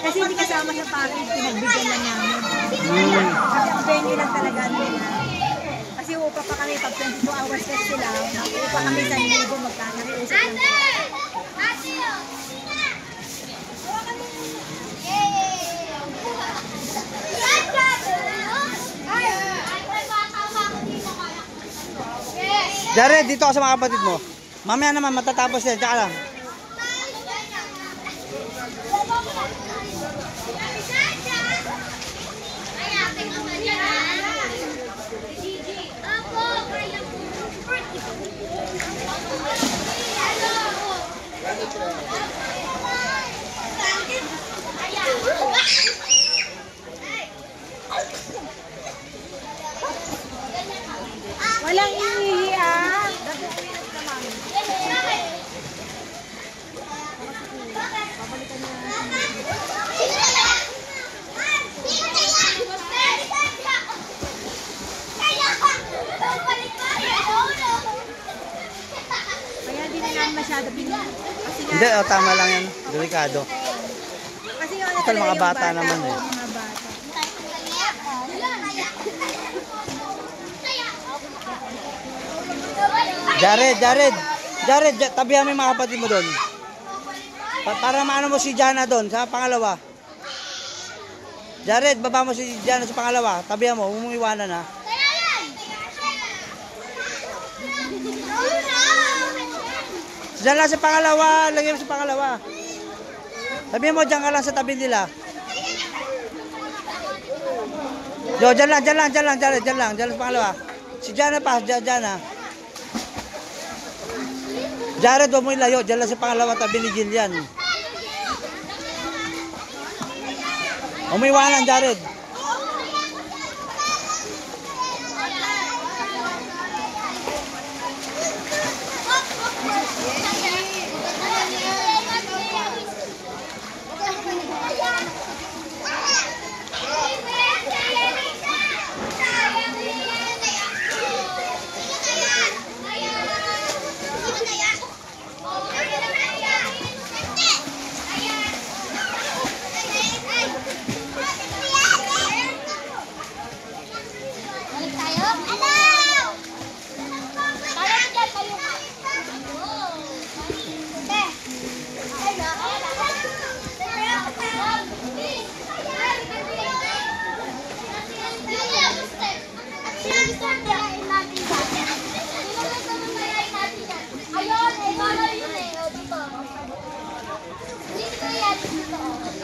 Kasi hindi kasama sa package, pinagbigyan lang namin. Kasi ang venue lang talaga nila. Kasi upa pa kami, pag 22 hours test sila, upa kami sa libo, magkakakiusap lang. Jared, dito ka sa mga kapatid mo. Mamaya naman, matatapos yan. Tsaka lang. Walang ihihi ah. Kaya hindi na namin masyado pinili. Hindi, tama lang yan. Delikado. Kasi yung Ito mga bata naman eh. Mga bata. Jared, tabihan mo yung mga kapatid mo doon. Para maano mo si Jana doon, sa pangalawa. Jared, baba mo si Jana sa pangalawa. Tabihan mo, huwag mong iwanan ha. Diyan lang sa pangalawa, lagyan mo sa pangalawa. Tabihan mo, diyan ka lang sa tabi nila. Yo, diyan lang sa pangalawa. Si Jana pa, Jana. Jared, huwag mo ilayo. Diyan lang sa pangalawa tabi ni Jillian. Umiwanan, Jared. Ayun, eh, yun eh. Dito. Dito yan, dito.